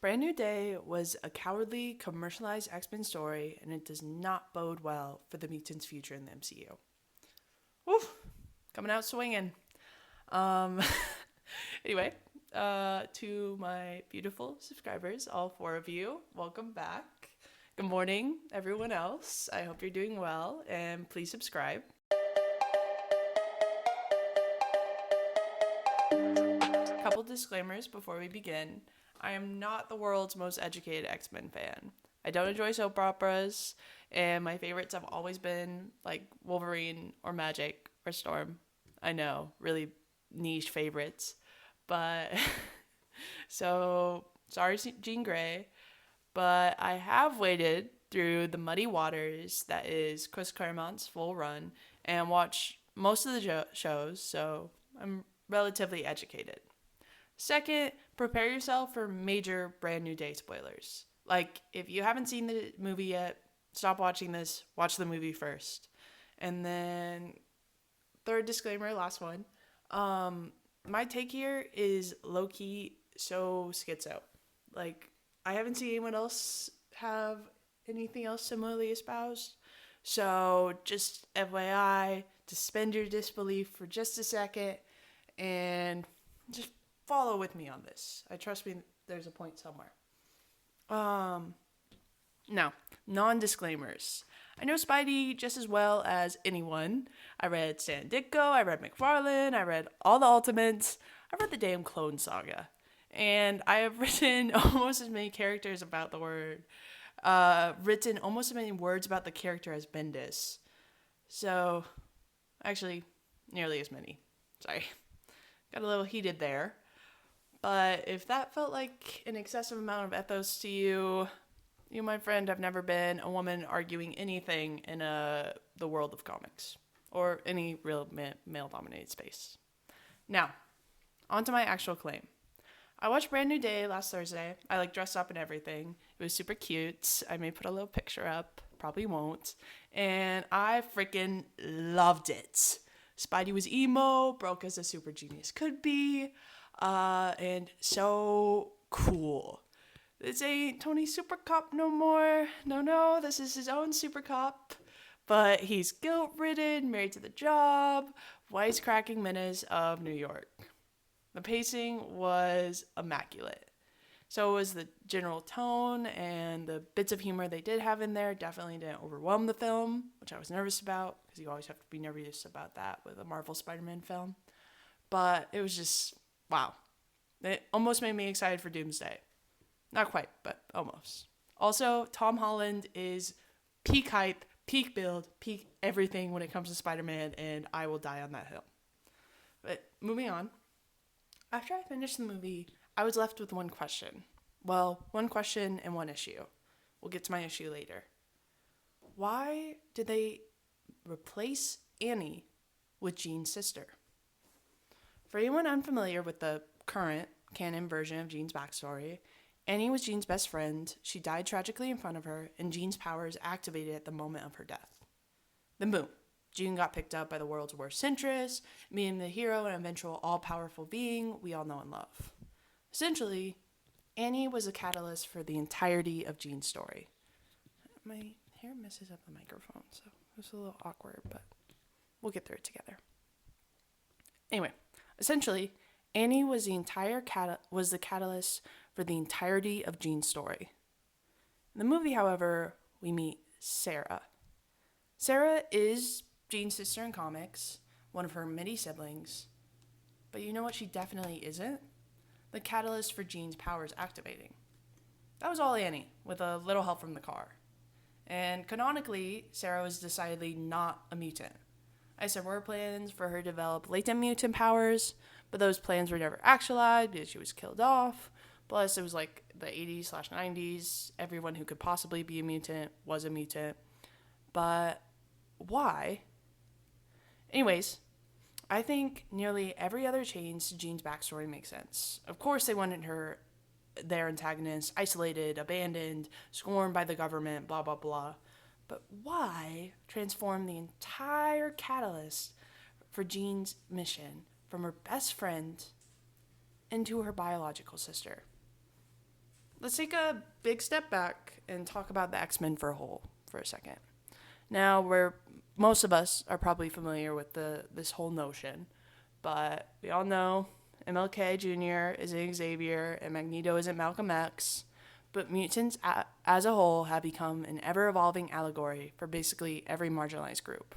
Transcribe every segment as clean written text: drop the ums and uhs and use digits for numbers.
Brand New Day was a cowardly, commercialized X-Men story, and it does not bode well for the mutants' future in the MCU. Woof! Coming out swinging. Um, anyway, to my beautiful subscribers, all four of you, welcome back. Good morning, everyone else. I hope you're doing well, and please subscribe. Couple disclaimers before we begin. I am not the world's most educated X-Men fan. I don't enjoy soap operas, and my favorites have always been like Wolverine or Magic or Storm. I know, really niche favorites. But so sorry, Jean Grey, but I have waded through the muddy waters that is Chris Claremont's full run and watched most of the shows, so I'm relatively educated. Second, prepare yourself for major Brand New Day spoilers. Like, if you haven't seen the movie yet, stop watching this, watch the movie first. And then, third disclaimer, last one. My take here is low-key so schizo. Like, I haven't seen anyone else have anything else similarly espoused. So, just FYI, suspend your disbelief for just a second and just follow with me on this. I trust me, there's a point somewhere. Now, non-disclaimers. I know Spidey just as well as anyone. I read Stan Ditko, I read McFarlane, I read all the Ultimates, I read the damn Clone Saga. And I have written almost as many characters about the word, written almost as many words about the character as Bendis. So, actually, nearly as many. Sorry. Got a little heated there. But if that felt like an excessive amount of ethos to you, you, my friend, have never been a woman arguing anything in the world of comics or any real male-dominated space. Now, on to my actual claim. I watched Brand New Day last Thursday. I dressed up and everything. It was super cute. I may put a little picture up. Probably won't. And I freaking loved it. Spidey was emo, broke as a super genius could be. And so cool. This ain't Tony Super Cop no more. No, this is his own Super Cop. But he's guilt-ridden, married to the job, wisecracking menace of New York. The pacing was immaculate. So was the general tone, and the bits of humor they did have in there definitely didn't overwhelm the film, which I was nervous about, because you always have to be nervous about that with a Marvel Spider-Man film. But it was just, wow. It almost made me excited for Doomsday. Not quite, but almost. Also, Tom Holland is peak hype, peak build, peak everything when it comes to Spider-Man, and I will die on that hill. But moving on. After I finished the movie, I was left with one question. Well, one question and one issue. We'll get to my issue later. Why did they replace Annie with Jean's sister? For anyone unfamiliar with the current canon version of Jean's backstory, Annie was Jean's best friend. She died tragically in front of her, and Jean's powers activated at the moment of her death. Then boom, Jean got picked up by the world's worst centrist, meeting the hero and eventual all-powerful being we all know and love. Essentially, Annie was a catalyst for the entirety of Jean's story. My hair messes up the microphone, so it was a little awkward, but we'll get through it together. Anyway, essentially, Annie was the catalyst for the entirety of Jean's story. In the movie, however, we meet Sarah. Sarah is Jean's sister in comics, one of her many siblings, but you know what she definitely isn't? The catalyst for Jean's powers activating. That was all Annie, with a little help from the car. And canonically, Sarah was decidedly not a mutant. I said there were plans for her to develop latent mutant powers, but those plans were never actualized because she was killed off. Plus, it was like the 80s/90s. Everyone who could possibly be a mutant was a mutant. But why? Anyways, I think nearly every other change to Jean's backstory makes sense. Of course, they wanted her, their antagonist, isolated, abandoned, scorned by the government, blah, blah, blah. But why transform the entire catalyst for Jean's mission from her best friend into her biological sister? let's take a big step back and talk about the X-Men for a second. Now, where most of us are probably familiar with this whole notion, but we all know MLK Jr. isn't Xavier and Magneto isn't Malcolm X, but mutants as a whole have become an ever-evolving allegory for basically every marginalized group.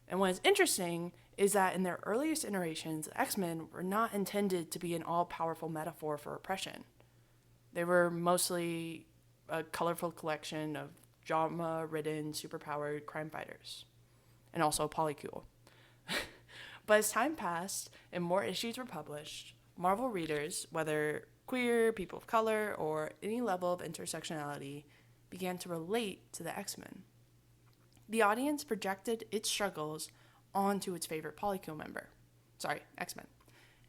And what is interesting is that in their earliest iterations, the X-Men were not intended to be an all-powerful metaphor for oppression. They were mostly a colorful collection of drama-ridden, superpowered crime fighters, and also polycule. But as time passed and more issues were published, Marvel readers, whether queer, people of color, or any level of intersectionality, began to relate to the X-Men. The audience projected its struggles onto its favorite polycule member, X-Men,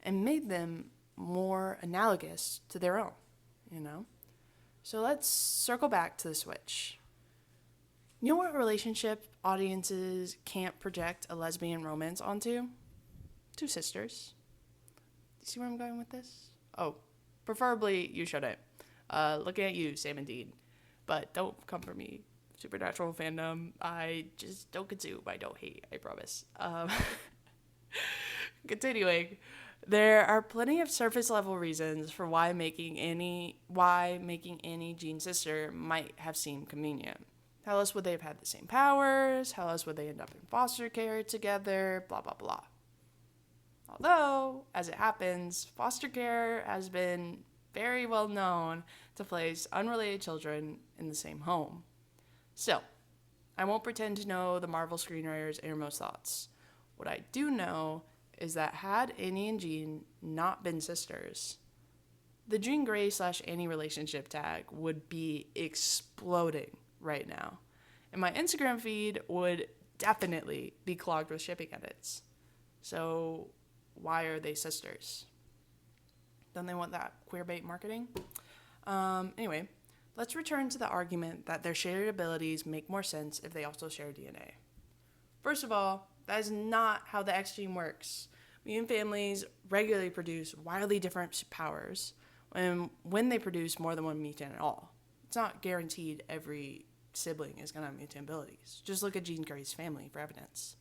and made them more analogous to their own, you know? So let's circle back to the Switch. You know what relationship audiences can't project a lesbian romance onto? Two sisters. Do you see where I'm going with this? Oh, preferably you shouldn't. Looking at you, Sam and Dean. But don't come for me. Supernatural fandom, I just don't consume. I don't hate, I promise. Continuing, there are plenty of surface level reasons for why making Annie Jean's sister might have seemed convenient. How else would they have had the same powers? How else would they end up in foster care together? Blah, blah, blah. Although, as it happens, foster care has been very well known to place unrelated children in the same home. So, I won't pretend to know the Marvel screenwriters' innermost thoughts. What I do know is that had Annie and Jean not been sisters, the Jean Grey / Annie relationship tag would be exploding right now. And my Instagram feed would definitely be clogged with shipping edits. So, why are they sisters? Don't they want that queer bait marketing? Anyway, let's return to the argument that their shared abilities make more sense if they also share DNA. First of all, that is not how the X gene works. Mutant families regularly produce wildly different powers when they produce more than one mutant at all. It's not guaranteed every sibling is going to have mutant abilities. Just look at Jean Grey's family for evidence.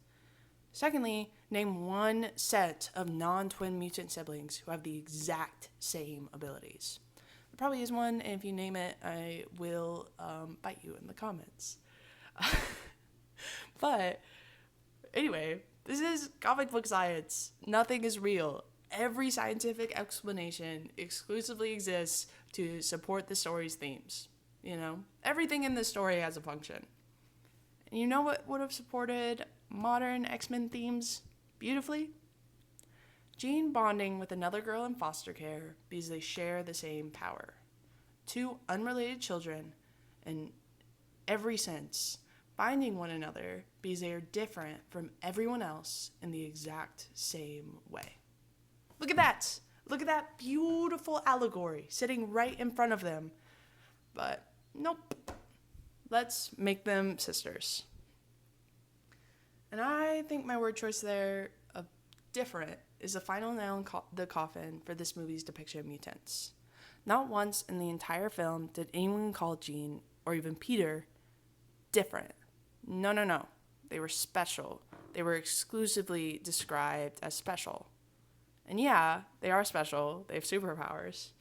Secondly, name one set of non-twin mutant siblings who have the exact same abilities. There probably is one, and if you name it, I will bite you in the comments. But anyway, this is comic book science. Nothing is real. Every scientific explanation exclusively exists to support the story's themes. You know, everything in this story has a function. And you know what would have supported modern X-Men themes beautifully? Jean bonding with another girl in foster care because they share the same power. Two unrelated children, in every sense, finding one another because they are different from everyone else in the exact same way. Look at that! Look at that beautiful allegory sitting right in front of them. But nope. Let's make them sisters. And I think my word choice there of different is the final nail in the coffin for this movie's depiction of mutants. Not once in the entire film did anyone call Jean, or even Peter, different. No. They were special. They were exclusively described as special. And yeah, they are special. They have superpowers.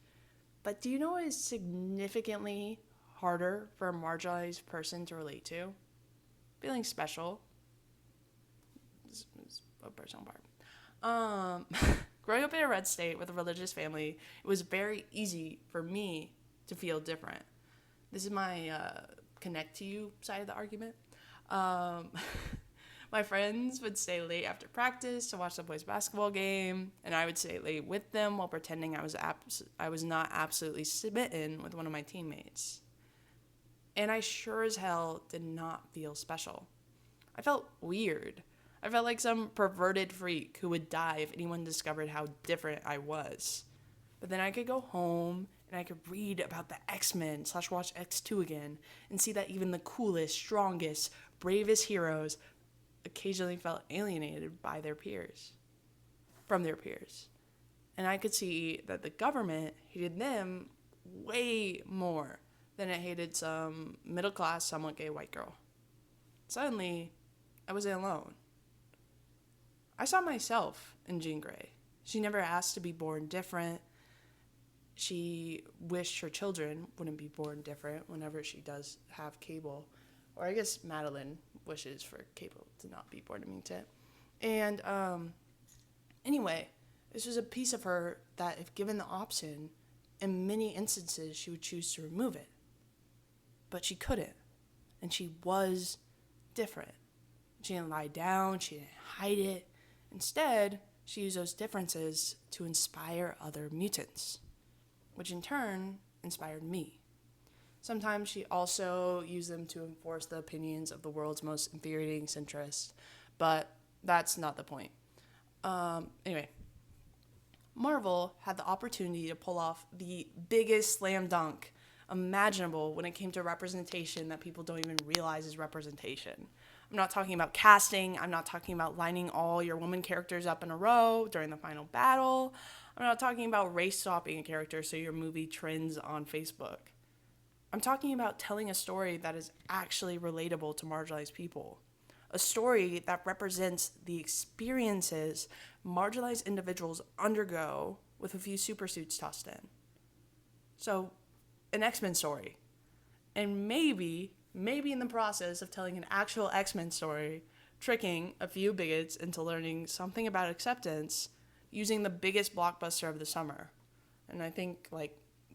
But do you know what is significantly harder for a marginalized person to relate to? Feeling special. This is a personal part. Growing up in a red state with a religious family, it was very easy for me to feel different. This is my connect to you side of the argument. My friends would stay late after practice to watch the boys' basketball game, and I would stay late with them while pretending I was not absolutely smitten with one of my teammates. And I sure as hell did not feel special. I felt weird. I felt like some perverted freak who would die if anyone discovered how different I was. But then I could go home and I could read about the X-Men / watch X2 again and see that even the coolest, strongest, bravest heroes occasionally felt alienated by their peers, from their peers. And I could see that the government hated them way more than it hated some middle-class, somewhat gay white girl. Suddenly, I wasn't alone. I saw myself in Jean Grey. She never asked to be born different. She wished her children wouldn't be born different whenever she does have cable. Or I guess Madeline wishes for cable to not be born mutant. And anyway, this was a piece of her that, if given the option, in many instances she would choose to remove it. But she couldn't. And she was different. She didn't lie down. She didn't hide it. Instead, she used those differences to inspire other mutants, which in turn inspired me. Sometimes she also used them to enforce the opinions of the world's most infuriating centrists, but that's not the point. Anyway, Marvel had the opportunity to pull off the biggest slam dunk imaginable when it came to representation that people don't even realize is representation. I'm not talking about casting. I'm not talking about lining all your woman characters up in a row during the final battle. I'm not talking about race swapping a character so your movie trends on Facebook. I'm talking about telling a story that is actually relatable to marginalized people. A story that represents the experiences marginalized individuals undergo with a few supersuits tossed in. So, an X-Men story. And maybe in the process of telling an actual X-Men story, tricking a few bigots into learning something about acceptance using the biggest blockbuster of the summer. And I think,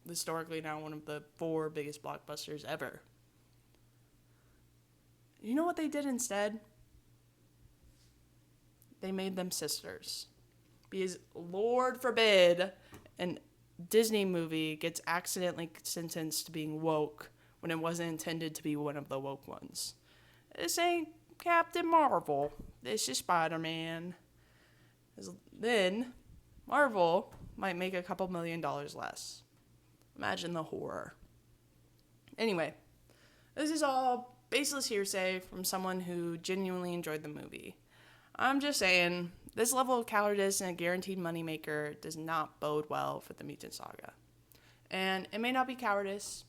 historically now one of the 4 biggest blockbusters ever. You know what they did instead? They made them sisters. Because Lord forbid an Disney movie gets accidentally sentenced to being woke when it wasn't intended to be one of the woke ones. This ain't Captain Marvel. This is Spider-Man. Then Marvel might make a couple $1 million less. Imagine the horror. Anyway, this is all baseless hearsay from someone who genuinely enjoyed the movie. I'm just saying, this level of cowardice and a guaranteed moneymaker does not bode well for the Mutant Saga. And it may not be cowardice,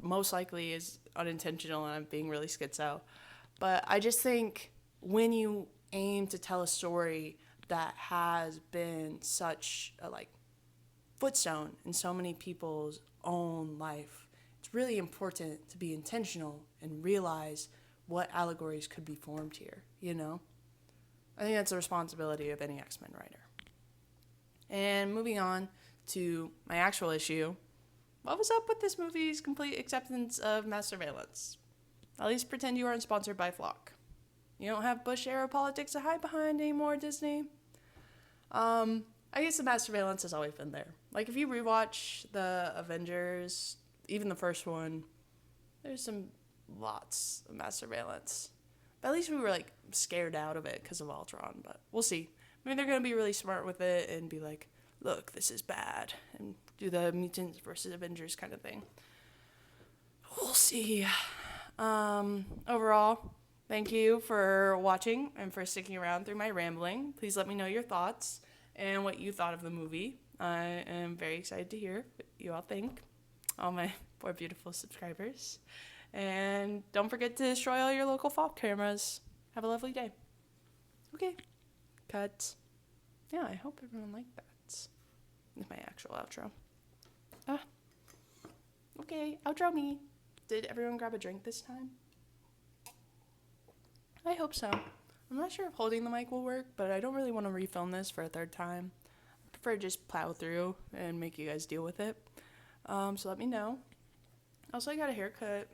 most likely is unintentional and I'm being really schizo. But I just think when you aim to tell a story that has been such a footstone in so many people's own life, it's really important to be intentional and realize what allegories could be formed here, you know? I think that's the responsibility of any X-Men writer. And moving on to my actual issue, what was up with this movie's complete acceptance of mass surveillance? At least pretend you aren't sponsored by Flock. You don't have Bush-era politics to hide behind anymore, Disney. I guess the mass surveillance has always been there. If you rewatch the Avengers, even the first one, there's lots of mass surveillance. But at least we were, scared out of it because of Ultron, but we'll see. Maybe they're going to be really smart with it and be like, look, this is bad, and do the Mutants versus Avengers kind of thing. We'll see. Overall, thank you for watching and for sticking around through my rambling. Please let me know your thoughts and what you thought of the movie. I am very excited to hear what you all think, all my 4 beautiful subscribers. And don't forget to destroy all your local fog cameras. Have a lovely day. Okay. Cut. Yeah, I hope everyone liked that. That's my actual outro. Okay, outro me. Did everyone grab a drink this time? I hope so. I'm not sure if holding the mic will work, but I don't really want to refilm this for a 3rd time. I prefer to just plow through and make you guys deal with it. So let me know. Also, I got a haircut.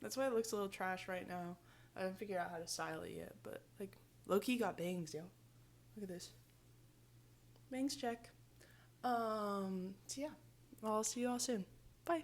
That's why it looks a little trash right now. I haven't figured out how to style it yet, but low-key got bangs, yo. Look at this. Bangs check. So yeah, I'll see you all soon. Bye.